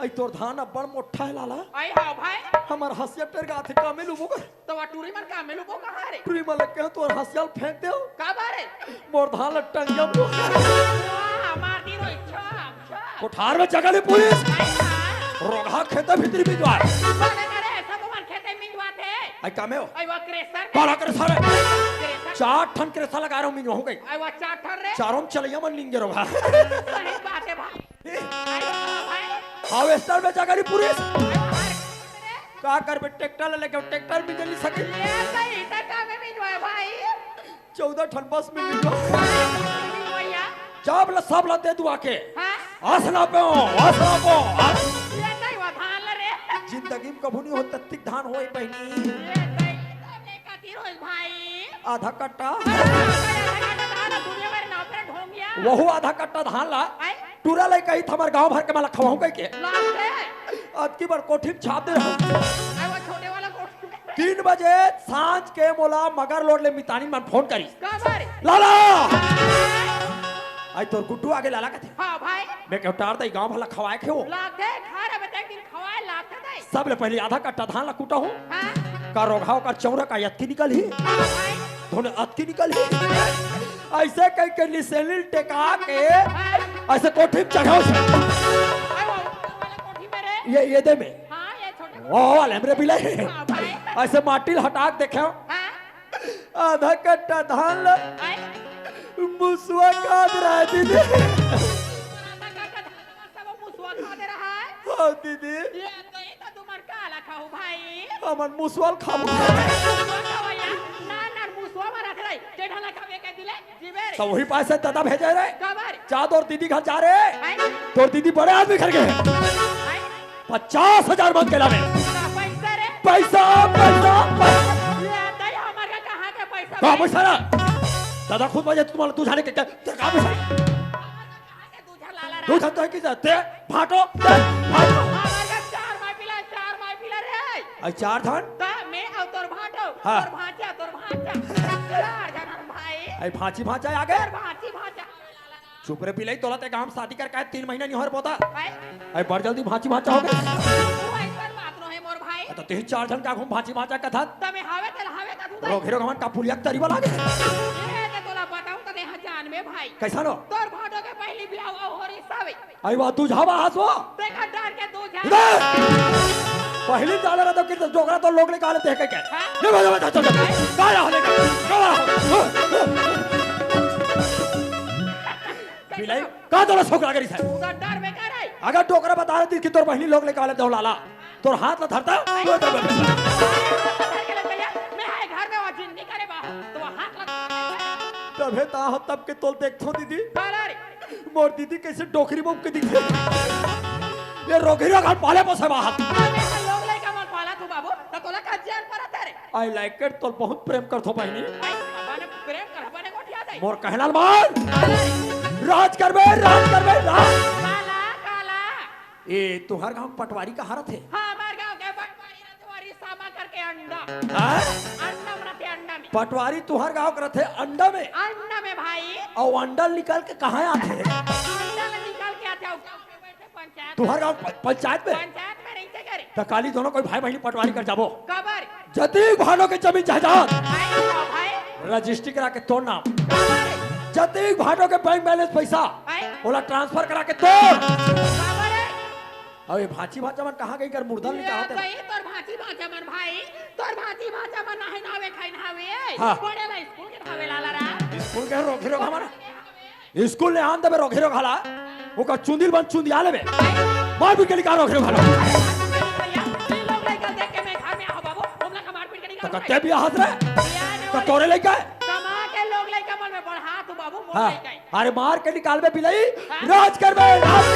आई तोर धान अब बड़ मोटा है लाला आई हां भाई हमार हसिया टेर गा थे कामे लुबो कर तो वा टूरी मन का मेलू को कहां रे टूरी मन लग के तोर हसिया फेंक दे कब आ रे मोर धान टंगिया वाह मार दी रो अच्छा कोठार में जगह ले पुलिस रोगा खेता भीतरी में द्वार बोले करे सब मन खेते मिंजवाते आई कामे हो आई वा क्रेसर काला कर सारे क्रेसर 4 टन क्रेसा लगा रहा हूं मिंजवा हो गई आई वा चार ठर रे चारों में चलिया मन लिंगे रोगा सही बात है भाई आई भाई हार्वेस्टर में जगह ले पुलिस आई का कर बे ट्रैक्टर लेके ट्रैक्टर भी जल्दी सके ये सही तक में मिंजवाए भाई 14 टन बस में मिंजवा भैया जब ल सब ल दे दुआ के हां आसना पे ये नहीं वा धान रे जिंदगी में कभू नहीं हो तत्तिक धान होई बहनी ये नहीं तब का तीर हो भाई आधा कट्टा धान दुनिया में ना पर ढोंग गया वहु आधा कट्टा धान ला आई टूरा ले कही हमार गांव भर के माला खवाऊं कह के लाख रे आज की बार कोठी में छाप दे रहा आई वो छोटे वाला कोट 3 बजे सांझ के मोला मगर लोड ले मितानी मन फोन करी कब आ रे लाला आई तोर गुड्डू आगे लाला कथे हां भाई मैं के उतार दई गांव भला खवाए खे हो लाख दे खारे बता दिन खवाए लाख दे सब ले पहले आधा कट्टा धान ला कूटा हूं हां का रोघाव का चौरा का यत्ती निकल ही भाई धोने अत्ती निकल ही ऐसे कह के निसेलिल टेका के ऐसे कोठी में चढ़ाओ से आई वो वाला कोठी में रे ये दे में हां ये छोटे ओ वाले हमरे बिले हां भाई ऐसे माटी हटा के देखे हां आधा कट्टा धान ला आई मुसवा काट रहा है दीदी सब मुसवा खा दे रहा है हाँ दीदी ये तो तुम्हार काला खाऊ भाई हमन मुसवाल खाबो ना ना मुसवा में रख रही जेठाला खावे के दिले जीवे रे तो वही पास से दादा भेजे रे कबर चाँद और दीदी घर जा रहे आई तोर दीदी बड़े आदमी घर गए आई 50,000 मन के लावे पैसा रे पैसा ये दई हमार का कहां के पैसा कहाँ पैसा ना दादा खुद बजे तुम्हारा तू जाने के क्या कहाँ पैसा दूधा लाला रे तू जानता है कि जाते भाटो भाटो हमार का चार माई पिला रे आई 4 धान ता मैं और तोर भाटो हाँ। तोर भांचा चार जन भाई आई भांची भांचा आगे तोर भांचा चुप रे पिलाई तोला ते काम शादी कर के 3 महीना नहीं हो पोता आई आई बड़ जल्दी भांची भांचा हो गए तू ऐसा बात नो है मोर भाई तो ते 4 जन का घूम भांची भांचा का था तमे हावे का तू रोग हीरो गवन का पुलिया तरीबा लागे ये ते तोला बताऊं त देह जान में भाई कैसा नो तोर भाटो के पहली बियाह और हिसाबे आई बात तू झावा हंसवा देखा डर के दो जा पहली डाल रहा तो कि जोगरा तो लोग निकाले थे क्या हाँ? ये बता चल काया होने का बिलाई का तोरा छोकरा करी था तू डर में कर आई अगर टोकरा बता रही थी कि तोर बहनी लोग निकाले दो लाला तोर हाथ ना धरता मैं है घर में और जिंदगी करे बा तो हाथ लगा तबे ता हो तब के तोल देखथो दीदी काला रे मोर दीदी कैसे डोकरी बम के दिखे ये रोगिरो घर पाले पोसे बाहर लोग लेके मन पाला तू बाबू तो तोला का जान पर तेरे आई लाइक इट तो बहुत प्रेम करथो बहनी आई बाबा प्रेम कर बने गोठिया दे मोर कहलाल मान राज करबे राज काला काला ए तुहार गांव पटवारी का हारत है हां हमार गांव के पटवारी रतवारी सामा करके अंडा हैं? अंडा मरते अंडा में पटवारी तुहार गांव करत है अंडा में अंडा में भाई और अंडा निकाल के कहाँ आते हैं अंडा में निकाल के आते हो गांव में बैठे पंचायत तुहार गांव पंचायत में नहीं से करे तो काली दोनों कोई भाई बहनी पटवारी कर जाबो कबर जति भाड़ों के जमीन जायदाद भाई रजिस्ट्री करा के तोड़ नाम कबर जति भाड़ों के बैंक बैलेंस पैसा भाई ओला ट्रांसफर करा के तोड़ कबर अब ये भाची भाचा मन कहाँ गई कर मुर्दल निकाल ले गई तोर भांति भांचा मन भाई तोर भांति भांचा मन नाही नावे खाई नावे हाँ। पढ़े ला स्कूल के नावे लाला रा स्कूल के रोगी रोग हमारा स्कूल ने आन दबे रोगी रोग हाला वो का चुंदिल बन चुंदिया लेबे मार पीट के निकाल रोगी रोग हाला लोग लेकर देख के मैं घर में आ बाबू हमला का मार पीट के तो निकाल कत्ते भी हाथ रे तो तोरे लेके आए समा के लोग लेकर मन में बढ़ा तू बाबू मोर हाँ लेकर अरे मार के निकालबे बिलाई राज करबे राज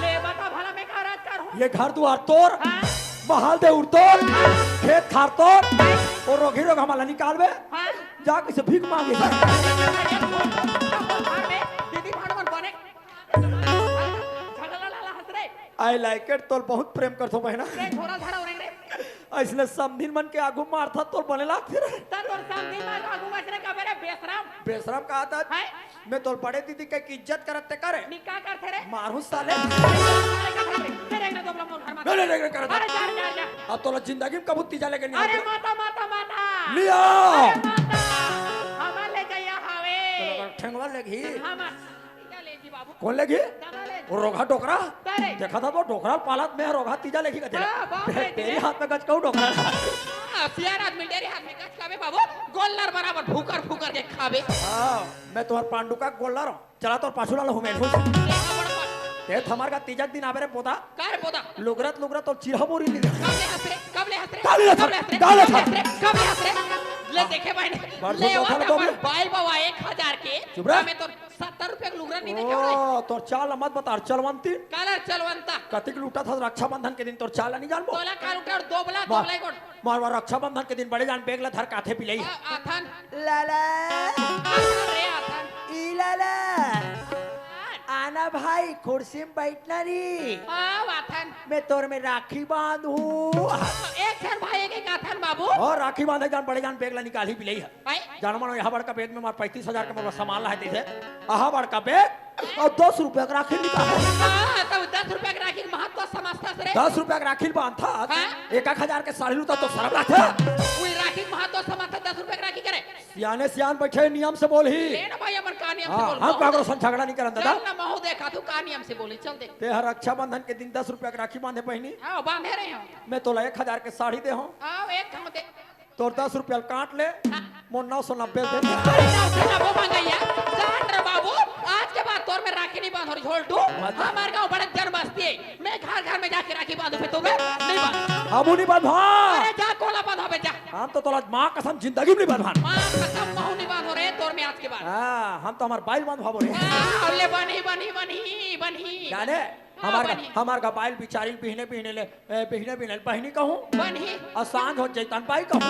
ले बता भला मैं का राज कर हूं ये घर द्वार तोड़ हां बहाल दे उड़तोड़ खेत खार तोड़ और रोगी रोग हमारा निकालबे हां जा किसे भीख मांगे दीदी भाड़वन बने झगड़ा लाला हंस रे आई लाइक इट तोल बहुत प्रेम करथो बहना रे थोड़ा झड़ा हो रे इसने समधिन मन के आगू मारथा तोल बने लाग फिर तन और सामने मार आगू मचरे का मेरे बेशरम बेशरम कहा था है मैं तोल बड़े दीदी के इज्जत करते करे निकाह करते रे मारू साले तेरे ने दोबला मोर घर में नहीं करता अरे जा अब तोला जिंदगी में कबूती जाले के अरे नहीं माता माता माता लिया अरे माता हमार ले गया हावे ठेंगवा लेगी हमार क्या ले जी बाबू कौन लेगी दादा ले वो रोगा टोकरा तारे देखा था वो टोकरा पालत में रोगा तीजा लेगी का हाँ, बाप रे, तेरे हाथ में गज कहू टोकरा सियार आदमी तेरे हाथ में कच खावे बाबू गोलर बराबर फूकर फूकर के खावे हां मैं तुम्हार पांडु का गोल्ला रहो चला तोर पाछू लाल हुमेन हो ते थमार का तीजा दिन आबे रे पोता कार पोदा लुगरत और चिरहा बोरी ली कब ले हंस रे काले हंस रे। कब ले हंस रे ले देखे भाई बार ले दो वो खाना तो दो बाइल बाबा 1000 के चुप रह। मैं तो 70 रुपए का लुगरा नहीं देखे रे ओ तोर चाल मत बता चलवंती काला चलवंता कतिक लूटा था रक्षाबंधन के दिन तोर चाल नहीं जानबो तोला काल उठा और दोबला दोबला कोड मार रक्षाबंधन के दिन बड़े जान बेगला धर काथे पिलई आथन लाला रे आथन ई लाला आना भाई कुर्सी में बैठना री आथन मैं तोर में राखी बांधू एक खैर भाई एक आथन बाबू और राखी बांधे जान बड़े जान बेगला निकाली पिलई है भाई जान मानो यहाँ बड़का बैग में मार 35,000 का मोला सामान लाए थे आहा बड़का बैग और 10 रुपया का राखी निकाल तो 10 रुपया का राखी महत्व समझता रे 10 रुपया का राखी बांध था हाँ? 1,000 के साड़ी लूटा तो शर्म लाते कोई राखी महत्व समझता 10 रुपया का राखी करे सियाने सियान बैठे नियम से बोल ही ले ना भाई अपन का नियम से हाँ बोल हम कागरो सन झगड़ा नहीं करन दादा चल ना महू देखा तू का नियम से बोली चल देख ते हर रक्षाबंधन के दिन 10 रुपया का राखी बांधे पहनी आओ बांधे रहे हो मैं तो 1,000 के साड़ी दे हूँ आओ एक हम दे तोर 10 रुपया काट ले मोर 990 दे अरे ना उठा वो मंगाइया जान रे बाबू आज के बाद तोर में राखी नहीं बांध और झोल तू हमार गांव बड़े जन्मस्थी है मैं घर घर में जाके राखी बांधू पे तोरे नहीं बांध हमू नहीं बांधा अरे जा कोला बांधा बे जा हम तो तोला माँ कसम जिंदगी में नहीं बांधान मां कसम महू नहीं बांध रे तोर में आज के बाद हाँ हम तो हमार बाइल बांध भावो रे ले बनी जाने हमार का बाइल बिचारी पहने ले बहनी कहूँ बनी और सांझ हो जैतन बाई कहूँ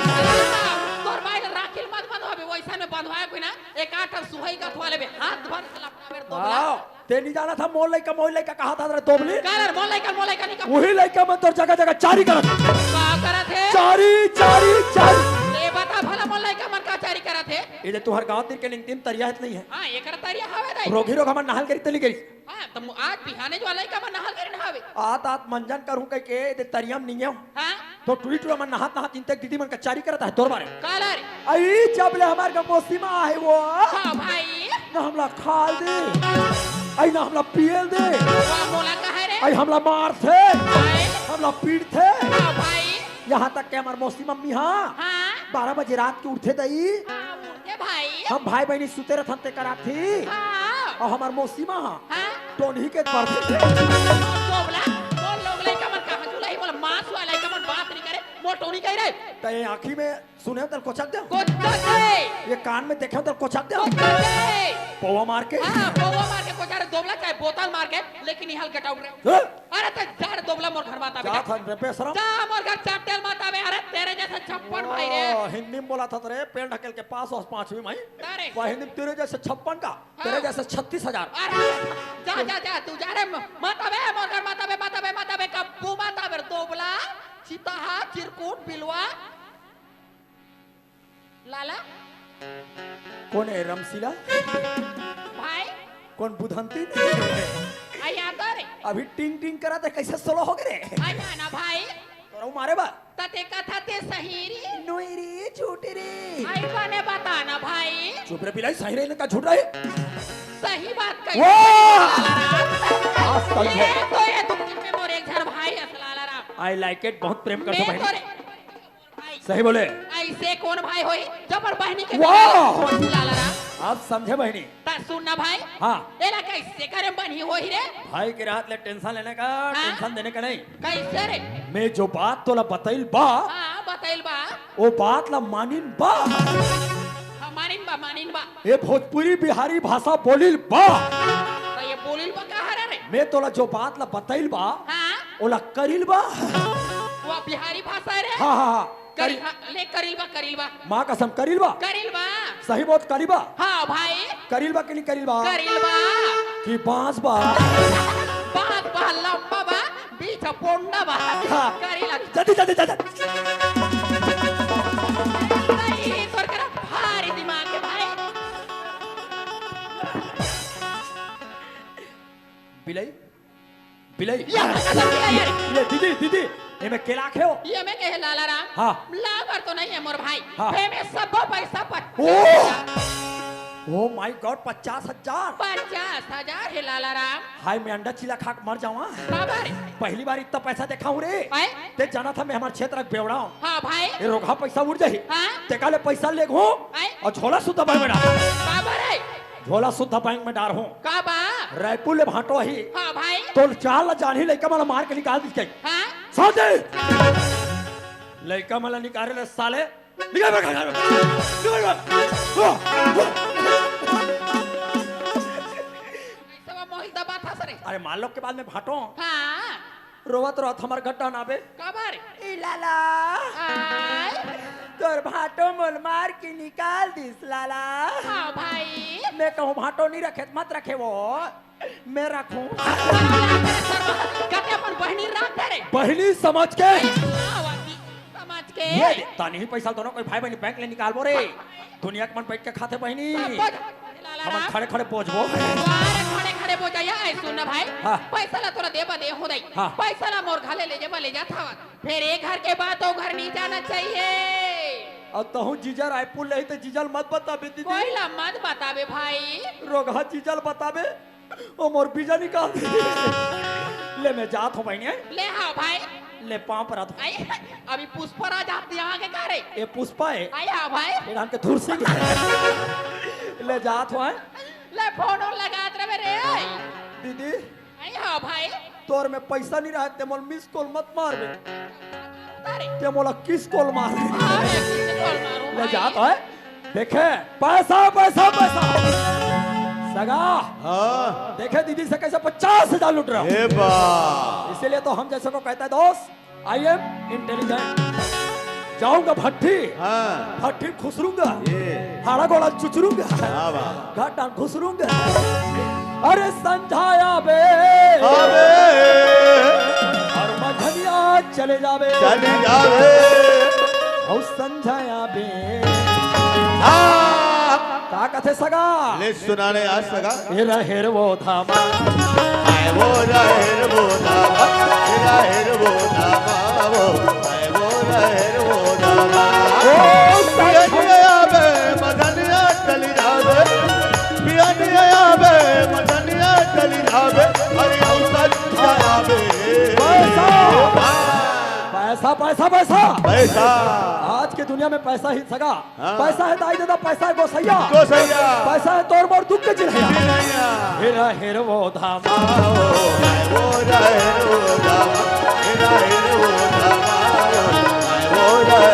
तोर भाई राखिल मत बंधवाबे वैसा में बंधवाए कोई ना एक आठ सुहाई का थवा लेबे हाथ भर लपटावे दोबला आओ ते नहीं जाना था मोल लइका कहा था रे तोबली कालर मोल लइका नहीं का वही लइका में तोर जगह जगह चारी करत का करत है चारी ले बता भला मोल लइका मन का चारी करत है ये तुहर गांव तीर के निंतिम तरियात नहीं है हां एकर तरिया हवे दई रोगी रोग हमर नहल करी तली गई हां तो आज बिहाने जो लइका मन नहल करे नहावे आत मंजन करूं कह के ये तरियम नहीं है हां तो टूटी हमर नहात चिंतक दीदी मन कचारी करता है तोर बारे कालर आई जब ले हमार का मोसीमा है वो हां भाई ना हमला खाल दे आई ना हमला पियल दे वाह मोला कहे रे आई हमला मार थे भाई हमला पीट थे हां भाई यहाँ तक के हमार मौसी मम्मी हाँ हां 12 बजे रात के उठे दई मुर्गे भाई हम भाई बहनी सुते रहते ते करा थी हां और हमार मौसी माँ हां टोनी के पर दोबला मोर लोग लइका मन कहां जुलाई बोल मास वाला लइका मन बात नहीं करे मोर टोनी कह रे ते आँखी में सुने तो कोचक दे कोच्चा दे ये कान में देखे तो कोचक दे कोच्चा दे पौवा मार के हां बोवा मार के कोचारे दोबला चाहे बोतल मार के लेकिन यहां गेट आउट रे हाँ? अरे ते जार दोबला मोर घर माता जा था रे बेशरम जा मोर घर चाटेल माता बे अरे तेरे जैसा छप्पन भाई रे हिंदी में बोला था रे पेड़ ढकेल के पास और 5वीं में अरे वह हिंदी में तेरे जैसे 56 का तेरे जैसे 36,000 अरे जा तू जा रे माता बे मोर घर माता बे कब्बू माता बे दोबला चिताहा चिरकुट बिलवा लाला कौन है रमशीला भाई कौन बुधंती आया तो रे अभी टिंग टिंग करा ते कैसे सोलो हो गए आया ना भाई तोरा मारे बा तते कथा ते सही रे नोई रे झूठी रे आई बने बता ना भाई चुप रे बिलाई सही रे का झूठ रहे सही बात कही वाह! आज समझे। ये तुम में मोर एक घर भाई असलाला राम आई लाइक इट बहुत प्रेम करते मैं तो बहन रे भाई सही बोले ऐसे कौन भाई होई जबर बहनी के वाह! लाला राम आप समझे बहनी ता सुन ना भाई हाँ एला कैसे करे बनी होई रे भाई के रात ले टेंशन लेने का टेंशन देने का नहीं कैसे रे मैं जो बात तोला बताइल बा हां बताइल बा वो बात ला मानिन बा मानिन बा ये भोजपुरी बिहारी भाषा बोलिल बा तो ये बोलिल बा कहा रे मैं तोला जो बात ला बताइल बा हां ओला करिल बा वो बिहारी भाषा रे हाँ हाँ हाँ करी ले करिल बा माँ कसम करिल बा सही बात करिल बा हाँ भाई करिल बा कि नहीं करिल बा कि बांस बा बात बा लंबा बा बीच पोंडा बा हाँ। करिला जल्दी जल्दी जल्दी नहीं तोर करा भारी दिमाग के भाई बिलाई बिलाई या कसम किया यार ये दीदी दीदी ये मैं केला खेओ ये मैं कहे लाला राम हाँ। लागर तो नहीं है मोर भाई हाँ। फे में सब पैसा ओ माय गॉड 50,000 50,000 है लाला राम हाय मैं अंडा चिला खा के मर जाऊँ बाबा रे पहली बार इतना पैसा देखा हूँ रे आए? ते जाना था मैं हमारे क्षेत्र बेवड़ा हूँ हाँ भाई ये रोगा पैसा उड़ जाही हाँ? ते काले पैसा ले घूं आए? और झोला सुद्धा बैंक में डाल बाबा रे झोला सुद्धा बैंक में डाल हूँ का बा रायपुर ले भाटो ही हाँ भाई तो चाल ला जान ही लड़का माला मार के निकाल दी हाँ साथे लड़का माला निकाले ले साले निकाल घर सब मोहिल दबा था सरे अरे मान लो के बाद में भाटो हाँ रोवत रोवत हमार गट्टा नाबे का बा रे लाला आए? तोर भाटो मोल मार के निकाल दिस लाला हाँ भाई मैं कहूँ भाटो नहीं रखे मत रखे वो मैं रखूं कहते अपन बहनी रात दे रे पहली समझ के समझ के ये तानी ही पैसा दोनों कोई भाई बहनी बैंक ले निकाल बो रे दुनिया के मन बैठ के खाते बहनी हम खड़े खड़े पहुंचबो खड़े खड़े हो जाया ऐ सुन ना भाई हाँ। पैसा ला तोरा देबा दे हो दई हाँ। पैसा ला मोर घाले ले जेबा ले जाता फिर एक घर के बाद तो घर नहीं जाना चाहिए और तहु जीजल रायपुर ले तो जीजल मत बताबे दीदी कोई ला मत बतावे भाई रोगा जीजल बताबे ओ मोर बीजा निकाल दे ले मैं जात हूं बहनी ले हाँ भाई ले पांव पर आतो आई अभी पुष्पराज आते यहाँ के करे ये पुष्पा है आई हाँ भाई ये नाम के धुर सिंह ले जात हो ले फोन लगात रहे रे दीदी आई हाँ भाई तोर में पैसा नहीं रहा ते मोल मिस कॉल मत मार बे अरे ते मोला किस कॉल मार अरे किसे कॉल मारूं ले भाई? जात है देखे पैसा पैसा पैसा सगा हाँ देखे दीदी से कैसे 50,000 लूट रहा हूं ए बा इसीलिए तो हम जैसे को कहता है दोस्त आई एम इंटेलिजेंट जाऊंगा भट्टी हाँ भट्टी खुसरूंगा ये हाड़ा गोला चुचरूंगा हाँ बा घाटा घुसरूंगा अरे संझाया बे अबे और मझलिया चले जावे चली जावे और संझाया बे हाँ का कथे सगा ले सुनाने आज सगा हेरा हेर वो धामा आए वो रहेर वो धामा रहेर वो धामा वो आए वो रहेर वो धामा पिया बे मदनिया चली जावे पिया बे मदनिया चली जावे अरे औसत जावे पैसा पैसा पैसा पैसा आज की दुनिया में पैसा ही सगा हाँ। पैसा है दाई दादा पैसा है गोसैया गोसैया पैसा है तोड़ मोड़ दुख के चिल्हैया चिल्हैया हेरा हेर वो धामा वो रहेर वो धामा रहेर वो धामा वो रहेर